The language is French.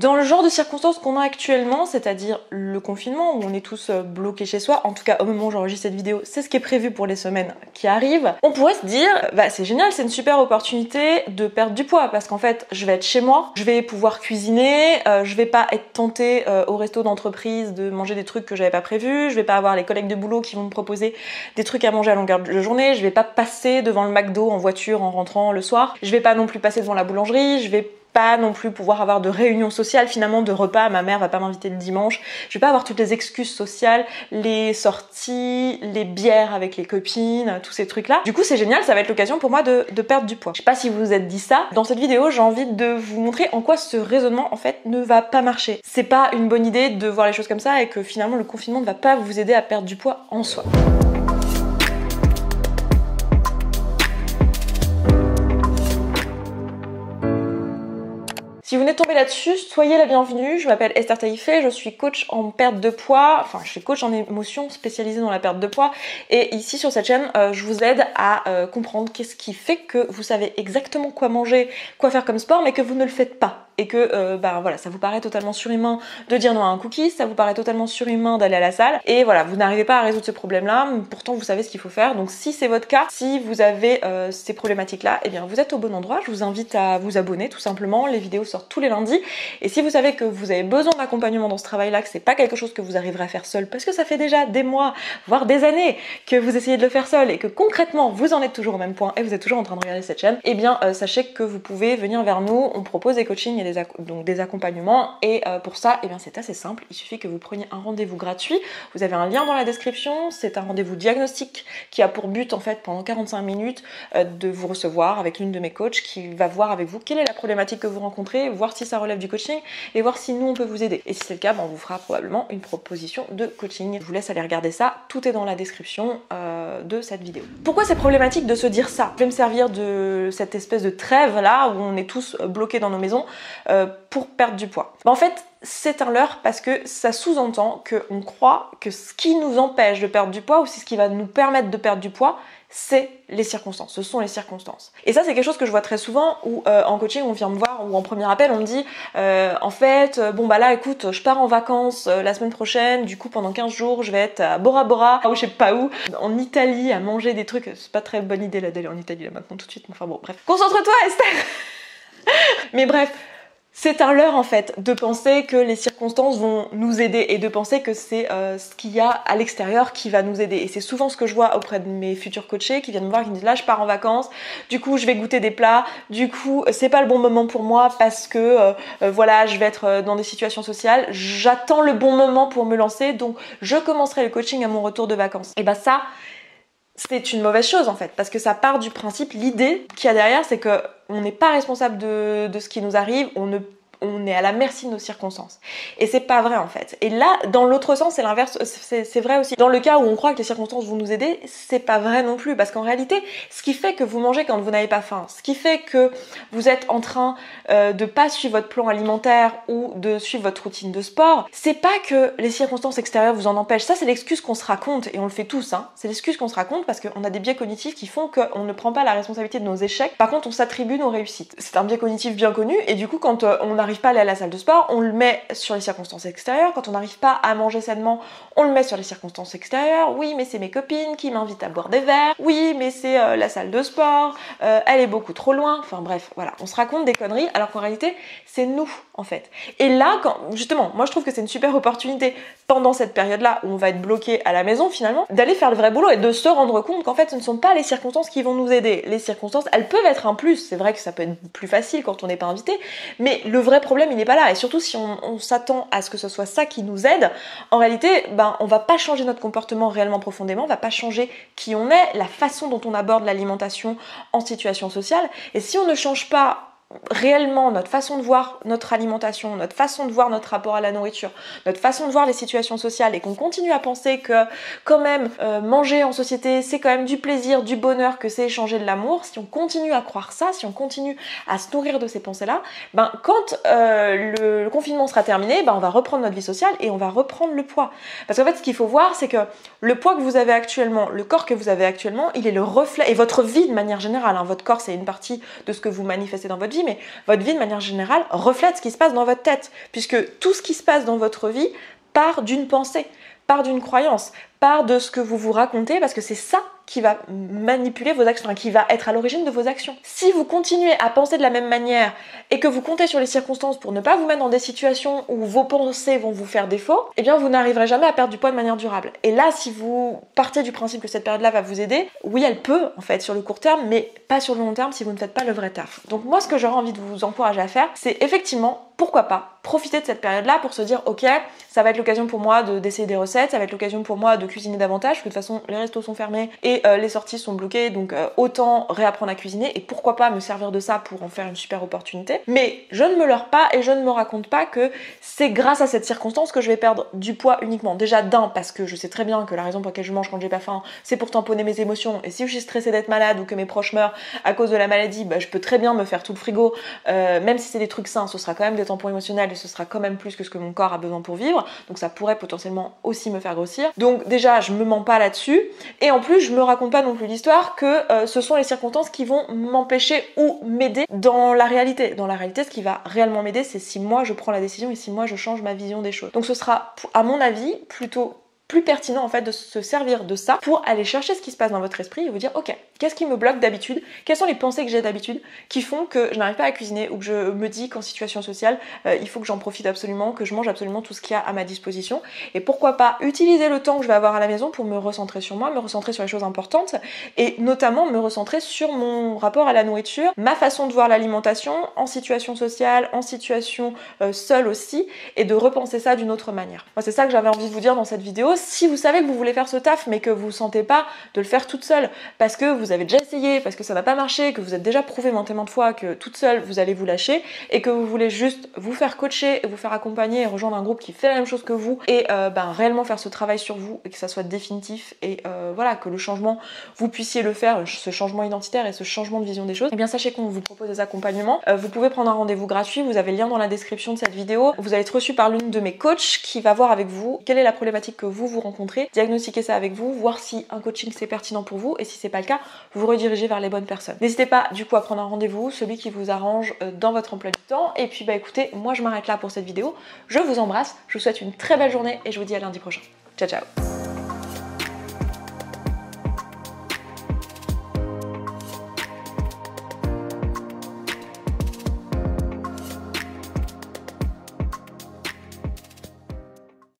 Dans le genre de circonstances qu'on a actuellement, c'est-à-dire le confinement où on est tous bloqués chez soi, en tout cas au moment où j'enregistre cette vidéo, c'est ce qui est prévu pour les semaines qui arrivent, on pourrait se dire, bah c'est génial, c'est une super opportunité de perdre du poids parce qu'en fait, je vais être chez moi, je vais pouvoir cuisiner, je vais pas être tentée au resto d'entreprise de manger des trucs que j'avais pas prévus, je vais pas avoir les collègues de boulot qui vont me proposer des trucs à manger à longueur de journée, je vais pas passer devant le McDo en voiture en rentrant le soir, je vais pas non plus passer devant la boulangerie, je vais pas non plus pouvoir avoir de réunions sociales, finalement de repas, ma mère va pas m'inviter le dimanche, je vais pas avoir toutes les excuses sociales, les sorties, les bières avec les copines, tous ces trucs là. Du coup c'est génial, ça va être l'occasion pour moi de perdre du poids. Je sais pas si vous vous êtes dit ça, dans cette vidéo j'ai envie de vous montrer en quoi ce raisonnement en fait ne va pas marcher. C'est pas une bonne idée de voir les choses comme ça et que finalement le confinement ne va pas vous aider à perdre du poids en soi. Si vous venez de tomber là-dessus, soyez la bienvenue, je m'appelle Esther Taïfé, je suis coach en perte de poids, enfin je suis coach en émotion spécialisée dans la perte de poids et ici sur cette chaîne, je vous aide à comprendre qu'est-ce qui fait que vous savez exactement quoi manger, quoi faire comme sport mais que vous ne le faites pas. Et que voilà, ça vous paraît totalement surhumain de dire non à un cookie, ça vous paraît totalement surhumain d'aller à la salle, et voilà, vous n'arrivez pas à résoudre ce problème-là, pourtant vous savez ce qu'il faut faire, donc si c'est votre cas, si vous avez ces problématiques-là, eh bien vous êtes au bon endroit, je vous invite à vous abonner tout simplement, les vidéos sortent tous les lundis, et si vous savez que vous avez besoin d'accompagnement dans ce travail-là, que c'est pas quelque chose que vous arriverez à faire seul, parce que ça fait déjà des mois, voire des années, que vous essayez de le faire seul, et que concrètement vous en êtes toujours au même point, et vous êtes toujours en train de regarder cette chaîne, eh bien sachez que vous pouvez venir vers nous, on propose des coachings et donc des accompagnements, et pour ça, eh bien c'est assez simple, il suffit que vous preniez un rendez-vous gratuit, vous avez un lien dans la description, c'est un rendez-vous diagnostic qui a pour but en fait pendant 45 minutes de vous recevoir avec l'une de mes coachs qui va voir avec vous quelle est la problématique que vous rencontrez, voir si ça relève du coaching et voir si nous on peut vous aider. Et si c'est le cas, on vous fera probablement une proposition de coaching. Je vous laisse aller regarder ça, tout est dans la description de cette vidéo. Pourquoi c'est problématique de se dire ça? Je vais me servir de cette espèce de trêve là où on est tous bloqués dans nos maisons pour perdre du poids. En fait, c'est un leurre parce que ça sous-entend qu'on croit que ce qui nous empêche de perdre du poids ou c'est ce qui va nous permettre de perdre du poids, c'est les circonstances, ce sont les circonstances. Et ça c'est quelque chose que je vois très souvent où en coaching on vient me voir ou en premier appel on me dit en fait bon bah là écoute je pars en vacances la semaine prochaine, du coup pendant 15 jours je vais être à Bora Bora ou je sais pas où, en Italie à manger des trucs, c'est pas très bonne idée là d'aller en Italie là maintenant tout de suite, enfin bon bref. Concentre-toi Esther. Mais bref, c'est un leurre en fait de penser que les circonstances vont nous aider et de penser que c'est ce qu'il y a à l'extérieur qui va nous aider. Et c'est souvent ce que je vois auprès de mes futurs coachés qui viennent me voir et qui me disent là je pars en vacances, du coup je vais goûter des plats, du coup c'est pas le bon moment pour moi parce que voilà je vais être dans des situations sociales, j'attends le bon moment pour me lancer donc je commencerai le coaching à mon retour de vacances. Et bah ça c'est une mauvaise chose en fait, parce que ça part du principe, l'idée qu'il y a derrière c'est que on n'est pas responsable de ce qui nous arrive, on est à la merci de nos circonstances. Et c'est pas vrai en fait. Et là, dans l'autre sens, c'est l'inverse, c'est vrai aussi. Dans le cas où on croit que les circonstances vont nous aider, c'est pas vrai non plus. Parce qu'en réalité, ce qui fait que vous mangez quand vous n'avez pas faim, ce qui fait que vous êtes en train de pas suivre votre plan alimentaire ou de suivre votre routine de sport, c'est pas que les circonstances extérieures vous en empêchent. Ça, c'est l'excuse qu'on se raconte, et on le fait tous, hein. C'est l'excuse qu'on se raconte parce qu'on a des biais cognitifs qui font qu'on ne prend pas la responsabilité de nos échecs. Par contre, on s'attribue nos réussites. C'est un biais cognitif bien connu, et du coup, quand on n'arrive pas à aller à la salle de sport, on le met sur les circonstances extérieures. Quand on n'arrive pas à manger sainement, on le met sur les circonstances extérieures. Oui, mais c'est mes copines qui m'invitent à boire des verres. Oui, mais c'est la salle de sport. Elle est beaucoup trop loin. Enfin bref, voilà. On se raconte des conneries alors qu'en réalité, c'est nous, en fait. Et là, justement, moi je trouve que c'est une super opportunité pendant cette période-là où on va être bloqué à la maison, finalement, d'aller faire le vrai boulot et de se rendre compte qu'en fait, ce ne sont pas les circonstances qui vont nous aider. Les circonstances, elles peuvent être un plus. C'est vrai que ça peut être plus facile quand on n'est pas invité, mais le vrai problème, il n'est pas là. Et surtout, si on s'attend à ce que ce soit ça qui nous aide, en réalité, on va pas changer notre comportement réellement profondément, on va pas changer qui on est, la façon dont on aborde l'alimentation en situation sociale. Et si on ne change pas réellement notre façon de voir notre alimentation, notre façon de voir notre rapport à la nourriture, notre façon de voir les situations sociales, et qu'on continue à penser que quand même manger en société c'est quand même du plaisir, du bonheur, que c'est échanger de l'amour, si on continue à croire ça, si on continue à se nourrir de ces pensées-là, quand le confinement sera terminé, on va reprendre notre vie sociale et on va reprendre le poids. Parce qu'en fait ce qu'il faut voir c'est que le poids que vous avez actuellement, le corps que vous avez actuellement, il est le reflet, et votre vie de manière générale, hein, votre corps c'est une partie de ce que vous manifestez dans votre vie, vie, mais votre vie de manière générale reflète ce qui se passe dans votre tête, puisque tout ce qui se passe dans votre vie part d'une pensée, part d'une croyance, part de ce que vous vous racontez, parce que c'est ça qui va manipuler vos actions, qui va être à l'origine de vos actions. Si vous continuez à penser de la même manière et que vous comptez sur les circonstances pour ne pas vous mettre dans des situations où vos pensées vont vous faire défaut, eh bien vous n'arriverez jamais à perdre du poids de manière durable. Et là, si vous partez du principe que cette période-là va vous aider, oui, elle peut en fait sur le court terme, mais pas sur le long terme si vous ne faites pas le vrai taf. Donc moi, ce que j'aurais envie de vous encourager à faire, c'est effectivement, pourquoi pas, profiter de cette période-là pour se dire, ok, ça va être l'occasion pour moi d'essayer des recettes, ça va être l'occasion pour moi de cuisiner davantage, parce que de toute façon, les restos sont fermés et les sorties sont bloquées, donc autant réapprendre à cuisiner et pourquoi pas me servir de ça pour en faire une super opportunité. Mais je ne me leurre pas et je ne me raconte pas que c'est grâce à cette circonstance que je vais perdre du poids uniquement. Déjà parce que je sais très bien que la raison pour laquelle je mange quand j'ai pas faim, c'est pour tamponner mes émotions, et si je suis stressée d'être malade ou que mes proches meurent à cause de la maladie, je peux très bien me faire tout le frigo, même si c'est des trucs sains, ce sera quand même des tampons émotionnels et ce sera quand même plus que ce que mon corps a besoin pour vivre, donc ça pourrait potentiellement aussi me faire grossir. Donc déjà, je me mens pas là-dessus, et en plus, je me raconte pas non plus l'histoire que ce sont les circonstances qui vont m'empêcher ou m'aider dans la réalité. Dans la réalité, ce qui va réellement m'aider, c'est si moi je prends la décision et si moi je change ma vision des choses. Donc ce sera, à mon avis, plutôt plus pertinent en fait de se servir de ça pour aller chercher ce qui se passe dans votre esprit et vous dire ok, qu'est-ce qui me bloque d'habitude, quelles sont les pensées que j'ai d'habitude qui font que je n'arrive pas à cuisiner ou que je me dis qu'en situation sociale il faut que j'en profite absolument, que je mange absolument tout ce qu'il y a à ma disposition, et pourquoi pas utiliser le temps que je vais avoir à la maison pour me recentrer sur moi, me recentrer sur les choses importantes et notamment me recentrer sur mon rapport à la nourriture, ma façon de voir l'alimentation en situation sociale, en situation seule aussi, et de repenser ça d'une autre manière. Moi c'est ça que j'avais envie de vous dire dans cette vidéo. Si vous savez que vous voulez faire ce taf mais que vous ne sentez pas de le faire toute seule parce que vous avez déjà essayé, parce que ça n'a pas marché, que vous êtes déjà prouvé maintes et maintes fois que toute seule vous allez vous lâcher et que vous voulez juste vous faire coacher, vous faire accompagner et rejoindre un groupe qui fait la même chose que vous et réellement faire ce travail sur vous et que ça soit définitif et voilà, que le changement vous puissiez le faire, ce changement identitaire et ce changement de vision des choses, et bien sachez qu'on vous propose des accompagnements. Vous pouvez prendre un rendez-vous gratuit, vous avez le lien dans la description de cette vidéo. Vous allez être reçu par l'une de mes coachs qui va voir avec vous quelle est la problématique que vous rencontrez, diagnostiquer ça avec vous, voir si un coaching c'est pertinent pour vous et si c'est pas le cas, vous redirigez vers les bonnes personnes. N'hésitez pas du coup à prendre un rendez-vous, celui qui vous arrange dans votre emploi du temps. Et puis écoutez, moi je m'arrête là pour cette vidéo. Je vous embrasse, je vous souhaite une très belle journée et je vous dis à lundi prochain. Ciao ciao.